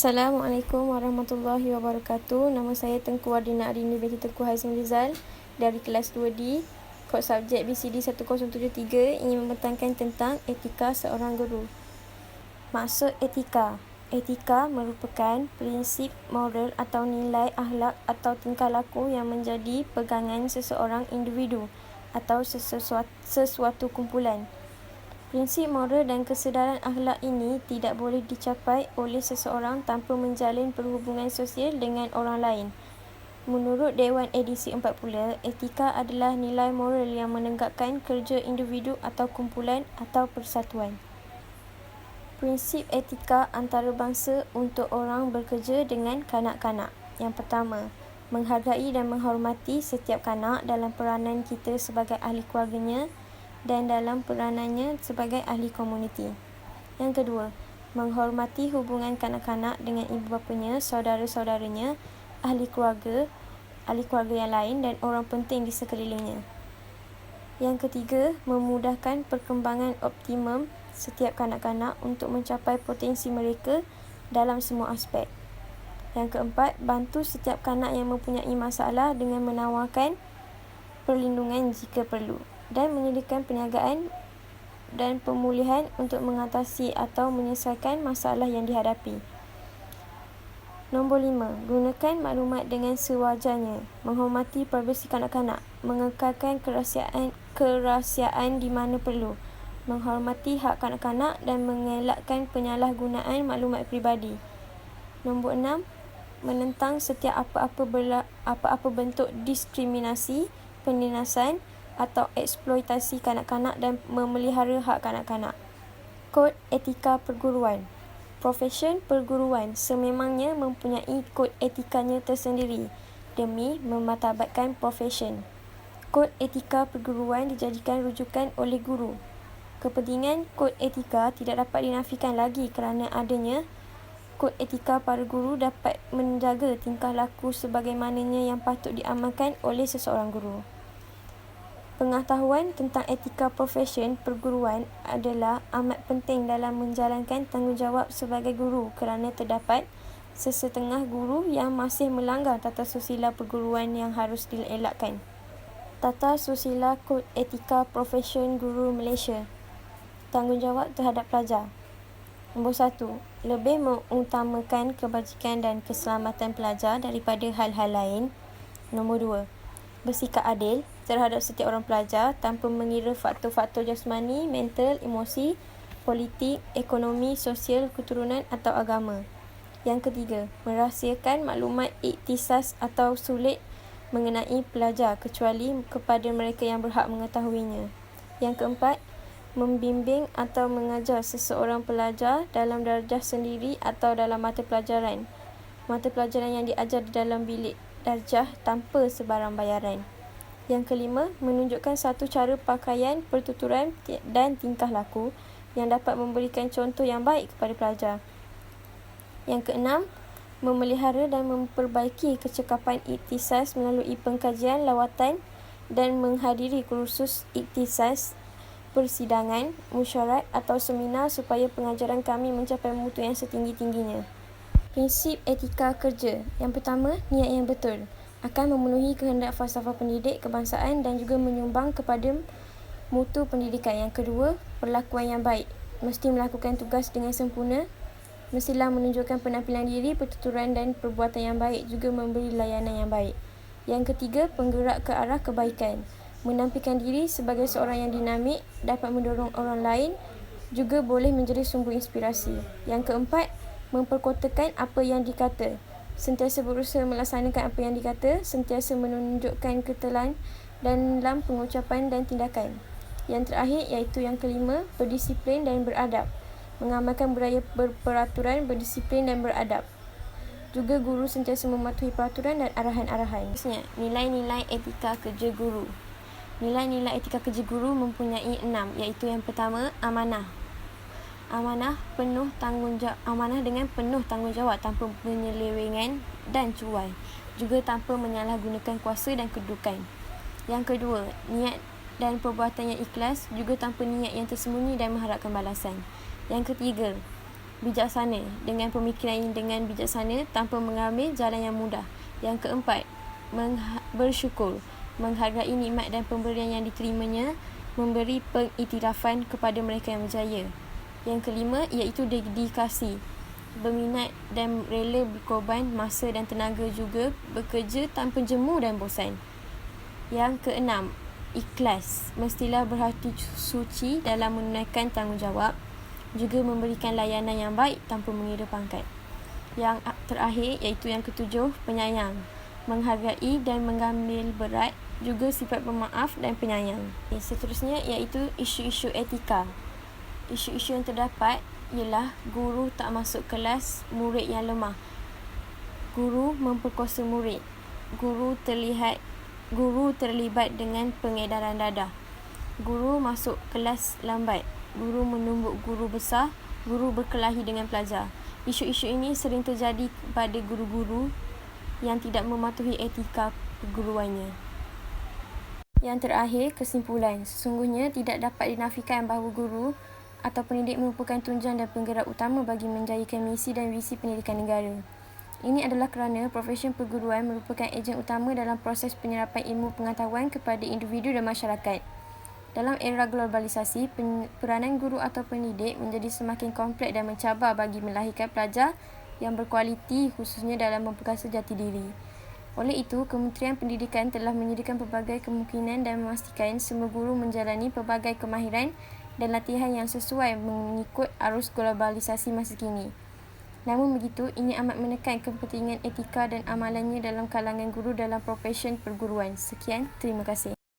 Assalamualaikum warahmatullahi wabarakatuh. Nama saya Tengku Wardina Arini binti Tengku Haizam Rizal dari kelas 2D, kod subjek BCD 1073, ingin membentangkan tentang etika seorang guru. Maksud etika. Etika merupakan prinsip moral atau nilai akhlak atau tingkah laku yang menjadi pegangan seseorang individu atau sesuatu kumpulan. Prinsip moral dan kesedaran akhlak ini tidak boleh dicapai oleh seseorang tanpa menjalin perhubungan sosial dengan orang lain. Menurut Dewan Edisi 40, etika adalah nilai moral yang menegakkan kerja individu atau kumpulan atau persatuan. Prinsip etika antarabangsa untuk orang bekerja dengan kanak-kanak. Yang pertama, menghargai dan menghormati setiap kanak dalam peranan kita sebagai ahli keluarganya dan dalam peranannya sebagai ahli komuniti. Yang kedua, menghormati hubungan kanak-kanak dengan ibu bapanya, saudara-saudaranya, ahli keluarga yang lain dan orang penting di sekelilingnya. Yang ketiga, memudahkan perkembangan optimum setiap kanak-kanak untuk mencapai potensi mereka dalam semua aspek. Yang keempat, bantu setiap kanak yang mempunyai masalah dengan menawarkan perlindungan jika perlu dan menyediakan perniagaan dan pemulihan untuk mengatasi atau menyelesaikan masalah yang dihadapi. Nombor 5. Gunakan maklumat dengan sewajarnya. Menghormati privasi kanak-kanak. Mengekalkan kerahsiaan di mana perlu. Menghormati hak kanak-kanak dan mengelakkan penyalahgunaan maklumat peribadi. Nombor 6. Menentang setiap apa-apa bentuk diskriminasi, penindasan atau eksploitasi kanak-kanak dan memelihara hak kanak-kanak. Kod etika perguruan. Profesion perguruan sememangnya mempunyai kod etikanya tersendiri demi memartabatkan profesion. Kod etika perguruan dijadikan rujukan oleh guru. Kepentingan kod etika tidak dapat dinafikan lagi kerana adanya kod etika para guru dapat menjaga tingkah laku sebagaimananya yang patut diamalkan oleh seseorang guru. Pengetahuan tentang etika profesion perguruan adalah amat penting dalam menjalankan tanggungjawab sebagai guru kerana terdapat sesetengah guru yang masih melanggar tata susila perguruan yang harus dielakkan. Tata susila kod etika profesion guru Malaysia. Tanggungjawab terhadap pelajar. Nombor 1. Lebih mengutamakan kebajikan dan keselamatan pelajar daripada hal-hal lain. Nombor 2. Bersikap adil terhadap setiap orang pelajar tanpa mengira faktor-faktor jasmani, mental, emosi, politik, ekonomi, sosial, keturunan atau agama. Yang ketiga, merahsiakan maklumat iktisas atau sulit mengenai pelajar kecuali kepada mereka yang berhak mengetahuinya. Yang keempat, membimbing atau mengajar seseorang pelajar dalam darjah sendiri atau dalam mata pelajaran yang diajar di dalam bilik darjah tanpa sebarang bayaran. Yang kelima, menunjukkan satu cara pakaian, pertuturan dan tingkah laku yang dapat memberikan contoh yang baik kepada pelajar. Yang keenam, memelihara dan memperbaiki kecekapan iktisas melalui pengkajian, lawatan dan menghadiri kursus iktisas, persidangan, mesyuarat atau seminar supaya pengajaran kami mencapai mutu yang setinggi-tingginya. Prinsip etika kerja. Yang pertama, niat yang betul akan memenuhi kehendak falsafah pendidik kebangsaan dan juga menyumbang kepada mutu pendidikan. Yang kedua, perlakuan yang baik. Mesti melakukan tugas dengan sempurna. Mestilah menunjukkan penampilan diri, pertuturan dan perbuatan yang baik, juga memberi layanan yang baik. Yang ketiga, penggerak ke arah kebaikan. Menampilkan diri sebagai seorang yang dinamik, dapat mendorong orang lain, juga boleh menjadi sumber inspirasi. Yang keempat, memperkotakan apa yang dikata. Sentiasa berusaha melaksanakan apa yang dikata, sentiasa menunjukkan ketelan dalam pengucapan dan tindakan. Yang terakhir iaitu yang kelima, berdisiplin dan beradab. Mengamalkan budaya berperaturan, berdisiplin dan beradab. Juga guru sentiasa mematuhi peraturan dan arahan-arahan. Nilai-nilai etika kerja guru. Nilai-nilai etika kerja guru mempunyai 6, iaitu yang pertama, amanah. Amanah dengan penuh tanggungjawab tanpa penyelewengan dan cuai, juga tanpa menyalahgunakan kuasa dan kedudukan. Yang kedua, niat dan perbuatan yang ikhlas, juga tanpa niat yang tersembunyi dan mengharapkan balasan. Yang ketiga, bijaksana, dengan pemikiran yang dengan bijaksana tanpa mengambil jalan yang mudah. Yang keempat, bersyukur, menghargai nikmat dan pemberian yang diterimanya, memberi pengiktirafan kepada mereka yang berjaya. Yang kelima, iaitu dedikasi, berminat dan rela berkorban masa dan tenaga, juga bekerja tanpa jemu dan bosan. Yang keenam, ikhlas, mestilah berhati suci dalam menunaikan tanggungjawab, juga memberikan layanan yang baik tanpa mengira pangkat. Yang terakhir, iaitu yang ketujuh, penyayang, menghargai dan mengambil berat, juga sifat pemaaf dan penyayang. Seterusnya iaitu isu-isu etika. Isu-isu yang terdapat ialah guru tak masuk kelas, murid yang lemah, guru memperkosa murid, guru terlibat dengan pengedaran dadah, guru masuk kelas lambat, guru menumbuk guru besar, guru berkelahi dengan pelajar. Isu-isu ini sering terjadi pada guru-guru yang tidak mematuhi etika perguruannya. Yang terakhir, kesimpulan. Sesungguhnya tidak dapat dinafikan bahawa guru atau pendidik merupakan tunjang dan penggerak utama bagi menjayakan misi dan visi pendidikan negara. Ini adalah kerana profesion perguruan merupakan ejen utama dalam proses penyerapan ilmu pengetahuan kepada individu dan masyarakat. Dalam era globalisasi, peranan guru atau pendidik menjadi semakin kompleks dan mencabar bagi melahirkan pelajar yang berkualiti, khususnya dalam memperkasa jati diri. Oleh itu, Kementerian Pendidikan telah menyediakan pelbagai kemungkinan dan memastikan semua guru menjalani pelbagai kemahiran dan latihan yang sesuai mengikut arus globalisasi masa kini. Namun begitu, ini amat menekan kepentingan etika dan amalannya dalam kalangan guru dalam profesion perguruan. Sekian, terima kasih.